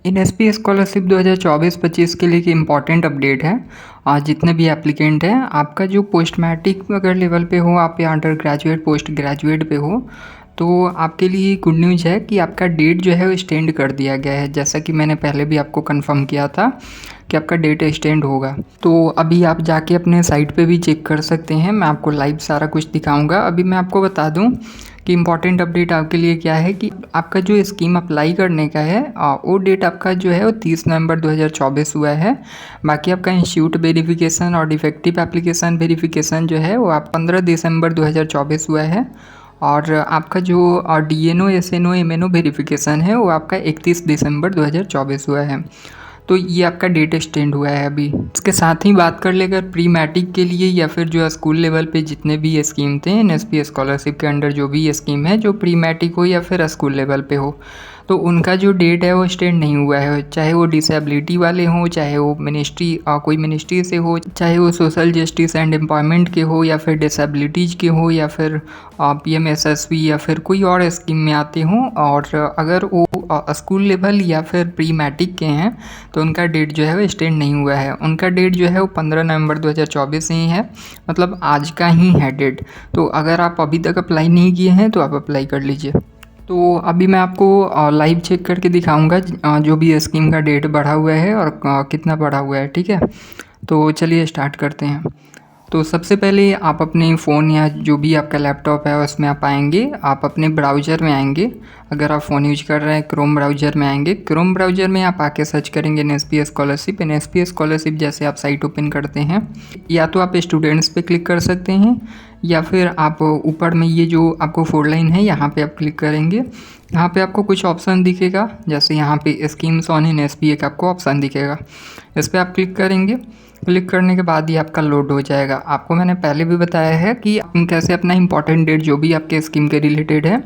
इन SP scholarship 2024-25 के लिए एक इम्पॉर्टेंट अपडेट है। जितने भी एप्लीकेंट हैं, आपका जो पोस्ट मैट्रिक अगर लेवल पे हो, आप या अंडर ग्रेजुएट पोस्ट ग्रेजुएट पे हो, तो आपके लिए गुड न्यूज़ है कि आपका डेट जो है वो एक्सटेंड कर दिया गया है। जैसा कि मैंने पहले भी आपको कंफर्म किया था कि आपका डेट एक्सटेंड होगा। तो अभी आप जाके अपने साइट पे भी चेक कर सकते हैं। मैं आपको लाइव सारा कुछ दिखाऊंगा। अभी मैं आपको बता दूं कि इम्पॉर्टेंट अपडेट आपके लिए क्या है कि आपका जो स्कीम अप्लाई करने का है वो डेट आपका जो है वो 30 नवंबर 2024 हुआ है। बाकी आपका इंस्टीट्यूट वेरिफिकेशन और डिफेक्टिव एप्लीकेशन वेरिफिकेशन जो है वो आप 15 दिसंबर 2024 हुआ है। और आपका जो डीएनओ एसएनओ एमएनओ वेरिफिकेशन है वो आपका 31 दिसंबर 2024 हुआ है। तो ये आपका डेट एक्सटेंड हुआ है अभी। इसके साथ ही बात कर ले अगर प्री मैट्रिक के लिए या फिर जो स्कूल लेवल पे जितने भी ये स्कीम थे एनएसपी स्कॉलरशिप के अंडर जो भी ये स्कीम है, जो प्री मैट्रिक हो या फिर स्कूल लेवल पे हो, तो उनका जो डेट है वो एक्सटेंड नहीं हुआ है। चाहे वो डिसेबिलिटी वाले हों, चाहे वो मिनिस्ट्री कोई मिनिस्ट्री से हो, चाहे वो सोशल जस्टिस एंड एम्प्लॉयमेंट के हो, या फिर डिसेबिलिटीज के हो, या फिर पीएमएसएसवी या फिर कोई और स्कीम में आते हों, और अगर वो स्कूल लेवल या फिर प्री मैट्रिक के हैं तो उनका डेट जो है वो एक्सटेंड नहीं हुआ है। उनका डेट जो है वो 15 नवंबर 2024 ही है, मतलब आज का ही है डेट। तो अगर आप अभी तक अप्लाई नहीं किए हैं तो आप अप्लाई कर लीजिए। तो अभी मैं आपको लाइव चेक करके दिखाऊंगा जो भी स्कीम का डेट बढ़ा हुआ है और कितना बढ़ा हुआ है, ठीक है। तो चलिए स्टार्ट करते हैं। तो सबसे पहले आप अपने फ़ोन या जो भी आपका लैपटॉप है उसमें आप आएंगे, आप अपने ब्राउज़र में आएंगे। अगर आप फ़ोन यूज कर रहे हैं क्रोम ब्राउज़र में आएंगे। क्रोम ब्राउज़र में आप आके सर्च करेंगे एनएसपी स्कॉलरशिप। एनएसपी स्कॉलरशिप जैसे आप साइट ओपन करते हैं, या तो आप स्टूडेंट्स पे क्लिक कर सकते हैं, या फिर आप ऊपर में ये जो आपको 4 लाइन है यहाँ पे आप क्लिक करेंगे। यहाँ पे आपको कुछ ऑप्शन दिखेगा, जैसे यहाँ पे स्कीम्स ऑन एनएसपी एक आपको ऑप्शन दिखेगा, इस पर आप क्लिक करेंगे। क्लिक करने के बाद ये आपका लोड हो जाएगा। आपको मैंने पहले भी बताया है कि आप कैसे अपना इंपॉर्टेंट डेट जो भी आपके स्कीम के रिलेटेड है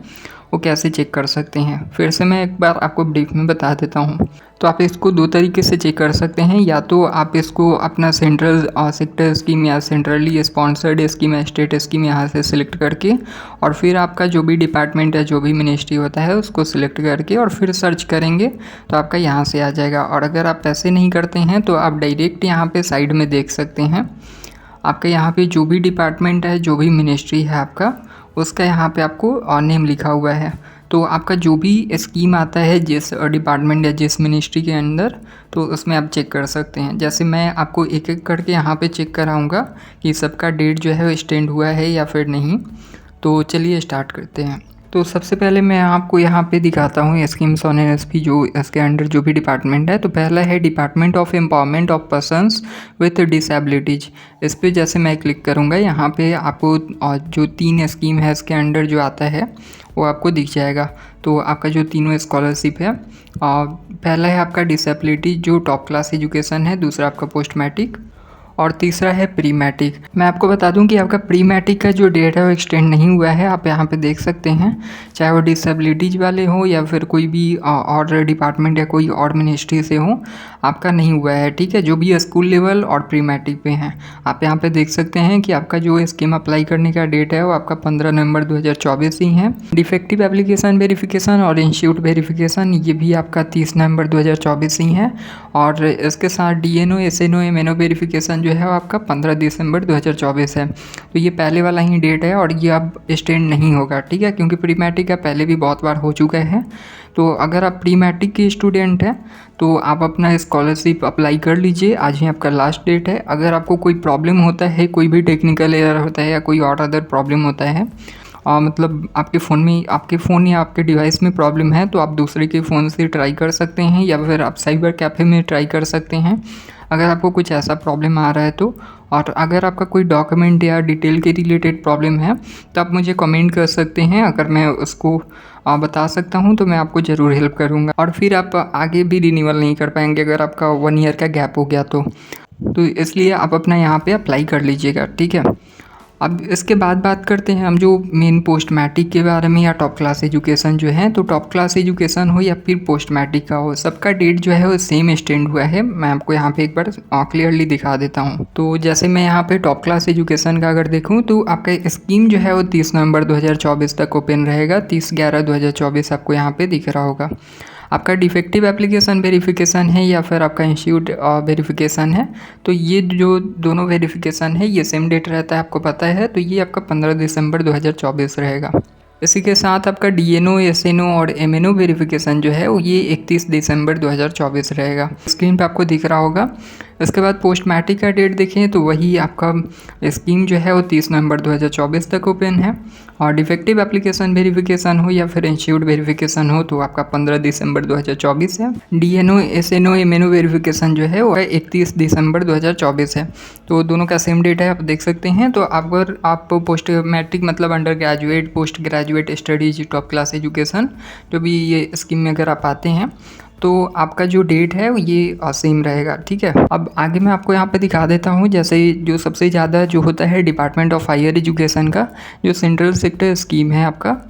वो कैसे चेक कर सकते हैं। फिर से मैं एक बार आपको ब्रीफ में बता देता हूँ। तो आप इसको 2 तरीके से चेक कर सकते हैं। या तो आप इसको अपना सेंट्रल सेक्टर स्कीम या सेंट्रली स्पॉन्सर्ड स्कीम या स्टेट स्कीम यहाँ से सिलेक्ट करके, और फिर आपका जो भी डिपार्टमेंट है जो भी मिनिस्ट्री होता है उसको सिलेक्ट करके और फिर सर्च करेंगे तो आपका यहाँ से आ जाएगा। और अगर आप ऐसे नहीं करते हैं तो आप डायरेक्ट यहाँ पर साइड में देख सकते हैं, आपका यहाँ पे जो भी डिपार्टमेंट है जो भी मिनिस्ट्री है आपका, उसका यहाँ पे आपको नेम लिखा हुआ है। तो आपका जो भी स्कीम आता है जिस डिपार्टमेंट या जिस मिनिस्ट्री के अंदर, तो उसमें आप चेक कर सकते हैं। जैसे मैं आपको एक एक करके यहाँ पे चेक कराऊँगा कि सबका डेट जो है वो एक्सटेंड हुआ है या फिर नहीं। तो चलिए स्टार्ट करते हैं। तो सबसे पहले मैं आपको यहाँ पे दिखाता हूँ स्कीम्स ऑन एनएसपी जो इसके अंडर जो भी डिपार्टमेंट है। तो पहला है department of empowerment of persons with disabilities. इस पर जैसे मैं क्लिक करूँगा यहाँ पे आपको जो 3 स्कीम है इसके अंडर जो आता है वो आपको दिख जाएगा। तो आपका जो तीनों स्कॉलरशिप है, पहला है आपका डिसेबिलिटी जो टॉप क्लास एजुकेशन है, दूसरा आपका पोस्ट मैट्रिक, और तीसरा है प्री मैट्रिक। मैं आपको बता दूं कि आपका प्री मैट्रिक का जो डेट है वो एक्सटेंड नहीं हुआ है। आप यहाँ पे देख सकते हैं, चाहे वो डिसेबिलिटीज वाले हो या फिर कोई भी और डिपार्टमेंट या कोई और मिनिस्ट्री से हो, आपका नहीं हुआ है, ठीक है। जो भी स्कूल लेवल और प्री मैट्रिक पे हैं, आप यहाँ पे देख सकते हैं कि आपका जो स्कीम अप्लाई करने का डेट है वो आपका 15 नवंबर 2024 ही है। डिफेक्टिव एप्लीकेशन वेरिफिकेशन और इंस्टीट्यूट वेरिफिकेशन ये भी आपका 30 नवंबर 2024 ही है। और इसके साथ डीएनओ एसएनओ एमएनओ वेरिफिकेशन जो है वो आपका 15 दिसंबर 2024 है। तो ये पहले वाला ही डेट है और ये अब एक्सटेंड नहीं होगा, ठीक है, क्योंकि प्री मैट्रिक का पहले भी बहुत बार हो चुका है। तो अगर आप प्री मैट्रिक के स्टूडेंट हैं तो आप अपना स्कॉलरशिप अप्लाई कर लीजिए, आज ही आपका लास्ट डेट है। अगर आपको कोई प्रॉब्लम होता है, कोई भी टेक्निकल एरर होता है या कोई और अदर प्रॉब्लम होता है, मतलब आपके फ़ोन या आपके डिवाइस में प्रॉब्लम है, तो आप दूसरे के फ़ोन से ट्राई कर सकते हैं या फिर आप साइबर कैफ़े में ट्राई कर सकते हैं अगर आपको कुछ ऐसा प्रॉब्लम आ रहा है तो। और अगर आपका कोई डॉक्यूमेंट या डिटेल के रिलेटेड प्रॉब्लम है तो आप मुझे कमेंट कर सकते हैं। अगर मैं उसको बता सकता हूं तो मैं आपको ज़रूर हेल्प करूंगा। और फिर आप आगे भी रिन्यूअल नहीं कर पाएंगे अगर आपका 1 ईयर का गैप हो गया तो इसलिए आप अपना यहाँ पे अप्लाई कर लीजिएगा, ठीक है। अब इसके बाद बात करते हैं हम जो मेन पोस्ट मैट्रिक के बारे में या टॉप क्लास एजुकेशन जो है। तो टॉप क्लास एजुकेशन हो या फिर पोस्ट मैट्रिक का हो, सबका डेट जो है वो सेम एक्सटेंड हुआ है। मैं आपको यहाँ पे एक बार क्लियरली दिखा देता हूँ। तो जैसे मैं यहाँ पे टॉप क्लास एजुकेशन का अगर देखूँ तो आपका स्कीम जो है वो 30 नवंबर 2024 तक ओपन रहेगा। 30/11/2024 आपको यहाँ पे दिख रहा होगा। आपका डिफेक्टिव एप्लीकेशन वेरिफिकेशन है या फिर आपका इंस्टीट्यूट वेरिफिकेशन है, तो ये जो दोनों वेरिफिकेशन है ये सेम डेट रहता है, आपको पता है। तो ये आपका 15 दिसंबर 2024 रहेगा। इसी के साथ आपका डीएनओ, एसएनओ और एमएनओ वेरिफिकेशन जो है वो ये 31 दिसंबर 2024 रहेगा। स्क्रीन पे आपको दिख रहा होगा। इसके बाद पोस्ट मैट्रिक का डेट देखें तो वही आपका स्कीम जो है वो 30 नवंबर 2024 तक ओपन है। और डिफेक्टिव एप्लीकेशन वेरिफिकेशन हो या फिर इंस्टीट्यूट वेरिफिकेशन हो तो आपका 15 दिसंबर 2024 है। डीएनओ, एसएनओ, एमएनओ वेरिफिकेशन जो है वो 31 दिसंबर 2024 है। तो दोनों का सेम डेट है, आप देख सकते हैं। तो अगर आप पोस्ट मैट्रिक मतलब under graduate, post graduate studies, top class education जो भी ये स्कीम में अगर आप आते हैं तो आपका जो डेट है ये सेम रहेगा, ठीक है। अब आगे मैं आपको यहाँ पे दिखा देता हूँ। जैसे जो सबसे ज़्यादा जो होता है डिपार्टमेंट ऑफ हायर एजुकेशन का जो सेंट्रल सेक्टर स्कीम है आपका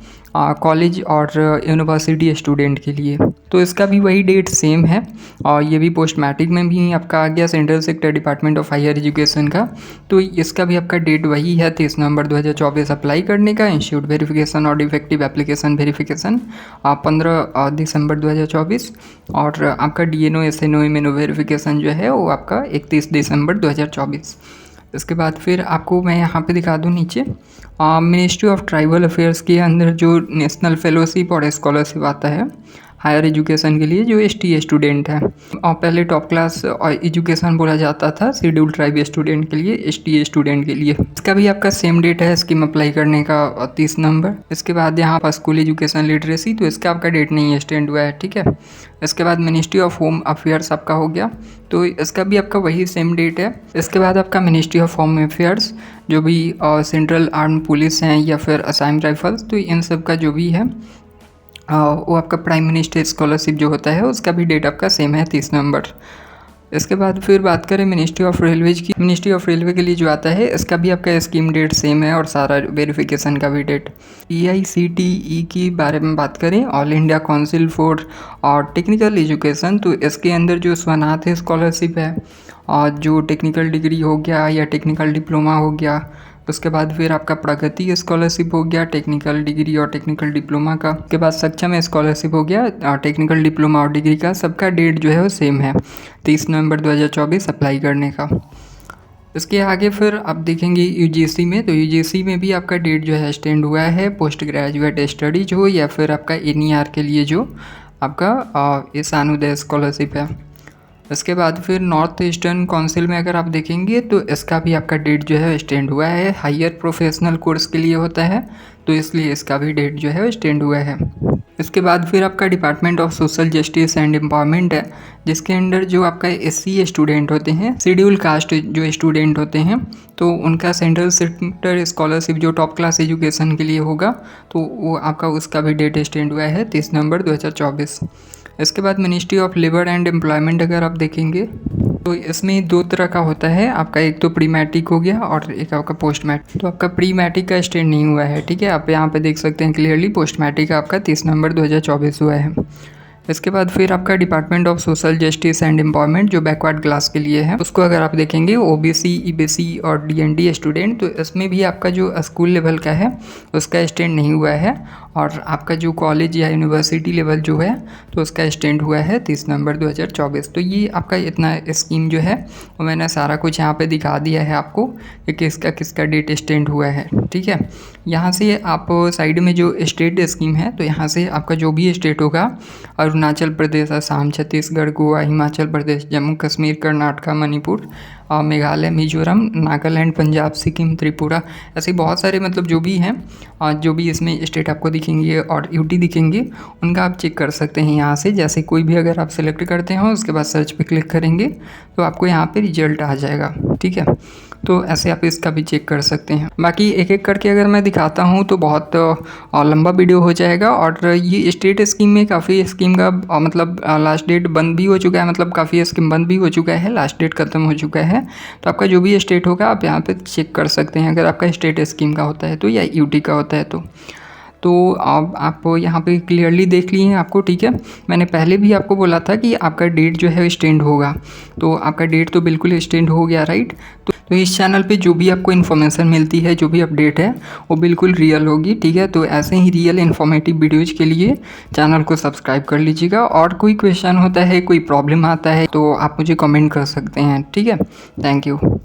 कॉलेज और यूनिवर्सिटी स्टूडेंट के लिए, तो इसका भी वही डेट सेम है। और ये भी पोस्ट मैट्रिक में भी आपका आ गया central sector department of higher education का, तो इसका भी आपका डेट वही है 30 नवंबर 2024 अप्लाई करने का। इंस्टीट्यूट वेरिफिकेशन और डिफेक्टिव एप्लीकेशन वेरिफिकेशन 15 दिसंबर 2024 और आपका डीएनओ, एसएनओ, एमएनओ वेरिफिकेशन जो है वो आपका 31 दिसंबर 2024। इसके बाद फिर आपको मैं यहाँ पे दिखा दूँ नीचे मिनिस्ट्री ऑफ ट्राइबल अफेयर्स के अंदर जो नेशनल फेलोशिप और स्कॉलरशिप आता है हायर एजुकेशन के लिए जो एसटी स्टूडेंट है, और पहले टॉप क्लास एजुकेशन बोला जाता था शेड्यूल्ड ट्राइब स्टूडेंट के लिए, एसटी स्टूडेंट के लिए। इसका भी आपका सेम डेट है स्कीम अप्लाई करने का 30 नवंबर। इसके बाद यहाँ पर स्कूल एजुकेशन लिटरेसी, तो इसका आपका डेट नहीं एक्सटेंड हुआ है, ठीक है। इसके बाद मिनिस्ट्री ऑफ होम अफेयर्स आपका हो गया, तो इसका भी आपका वही सेम डेट है। इसके बाद आपका मिनिस्ट्री ऑफ होम अफेयर्स जो भी सेंट्रल आर्म पुलिस हैं या फिर असम राइफल्स, तो इन सब का जो भी है वो आपका प्राइम मिनिस्टर स्कॉलरशिप जो होता है उसका भी डेट आपका सेम है 30 नवंबर। इसके बाद फिर बात करें मिनिस्ट्री ऑफ रेलवेज की, मिनिस्ट्री ऑफ रेलवे के लिए जो आता है इसका भी आपका स्कीम डेट सेम है और सारा वेरिफिकेशन का भी डेट। EICTE की बारे में बात करें, ऑल इंडिया काउंसिल फॉर और टेक्निकल एजुकेशन, तो इसके अंदर जो स्वनाथ स्कॉलरशिप है और जो टेक्निकल डिग्री हो गया या टेक्निकल डिप्लोमा हो गया, उसके बाद फिर आपका प्रगति स्कॉलरशिप हो गया टेक्निकल डिग्री और टेक्निकल डिप्लोमा का। उसके बाद सक्षम स्कॉलरशिप हो गया टेक्निकल डिप्लोमा और डिग्री का। सबका डेट जो है वो सेम है 30 नवंबर 2024 अप्लाई करने का। इसके आगे फिर आप देखेंगे यूजीसी में, तो यूजीसी में भी आपका डेट जो है एक्सटेंड हुआ है पोस्ट ग्रेजुएट स्टडीज हो या फिर आपका NER के लिए जो आपका ईशानोदय स्कॉलरशिप है। इसके बाद फिर नॉर्थ ईस्टर्न काउंसिल में अगर आप देखेंगे तो इसका भी आपका डेट जो है एक्सटेंड हुआ है, हायर प्रोफेशनल कोर्स के लिए होता है, तो इसलिए इसका भी डेट जो है एक्सटेंड हुआ है। इसके बाद फिर आपका department of social justice and empowerment है, जिसके अंडर जो आपका SC स्टूडेंट होते हैं, शेड्यूल कास्ट जो स्टूडेंट होते हैं, तो उनका सेंट्रल सेक्टर स्कॉलरशिप जो टॉप क्लास एजुकेशन के लिए होगा, तो वो आपका उसका भी डेट एक्सटेंड हुआ है 30 नवंबर 2024। इसके बाद ministry of labour and employment अगर आप देखेंगे तो इसमें दो तरह का होता है आपका, एक तो प्री मैट्रिक हो गया और एक आपका पोस्ट मैट्रिक। तो आपका प्री मैट्रिक का एक्सटेंड नहीं हुआ है, ठीक है। आप यहाँ पे देख सकते हैं क्लियरली पोस्ट मैट्रिक का आपका 30 नवंबर 2024 हुआ है। इसके बाद फिर आपका department of social justice and empowerment जो बैकवर्ड क्लास के लिए है, उसको अगर आप देखेंगे OBC, EBC और DND स्टूडेंट, तो इसमें भी आपका जो स्कूल लेवल का है उसका एक्सटेंड नहीं हुआ है, और आपका जो कॉलेज या यूनिवर्सिटी लेवल जो है तो उसका एक्सटेंड हुआ है 30 नवंबर 2024। तो ये आपका इतना स्कीम जो है वो मैंने सारा कुछ यहाँ पे दिखा दिया है आपको कि किसका किसका डेट एक्सटेंड हुआ है, ठीक है। यहाँ से आप साइड में जो स्टेट स्कीम है, तो यहाँ से आपका जो भी स्टेट होगा, अरुणाचल प्रदेश, असम, छत्तीसगढ़, गोवा, हिमाचल प्रदेश, जम्मू कश्मीर, कर्नाटका, मणिपुर, मेघालय, मिजोरम, नागालैंड, पंजाब, सिक्किम, त्रिपुरा, ऐसे बहुत सारे मतलब जो भी हैं जो भी इसमें स्टेट आपको दिखेंगे और यूटी दिखेंगे, उनका आप चेक कर सकते हैं यहाँ से। जैसे कोई भी अगर आप सेलेक्ट करते हो उसके बाद सर्च पे क्लिक करेंगे तो आपको यहाँ पे रिजल्ट आ जाएगा, ठीक है। तो ऐसे आप इसका भी चेक कर सकते हैं। बाकी एक एक करके अगर मैं दिखाता हूँ तो बहुत लंबा वीडियो हो जाएगा, और ये स्टेट स्कीम में काफ़ी स्कीम का मतलब लास्ट डेट बंद भी हो चुका है, मतलब काफ़ी स्कीम बंद भी हो चुका है, लास्ट डेट खत्म हो चुका है। तो आपका जो भी स्टेट होगा आप यहाँ पे चेक कर सकते हैं, अगर आपका स्टेट स्कीम का होता है तो, या यूटी का होता है तो आप यहाँ पे क्लियरली देख लिए हैं आपको, ठीक है। मैंने पहले भी आपको बोला था कि आपका डेट जो है एक्सटेंड होगा, तो आपका डेट तो बिल्कुल एक्सटेंड हो गया, राइट। तो इस चैनल पे जो भी आपको इन्फॉर्मेशन मिलती है, जो भी अपडेट है, वो बिल्कुल रियल होगी, ठीक है। तो ऐसे ही रियल इन्फॉर्मेटिव वीडियोज़ के लिए चैनल को सब्सक्राइब कर लीजिएगा। और कोई क्वेश्चन होता है, कोई प्रॉब्लम आता है, तो आप मुझे कमेंट कर सकते हैं, ठीक है। Thank you.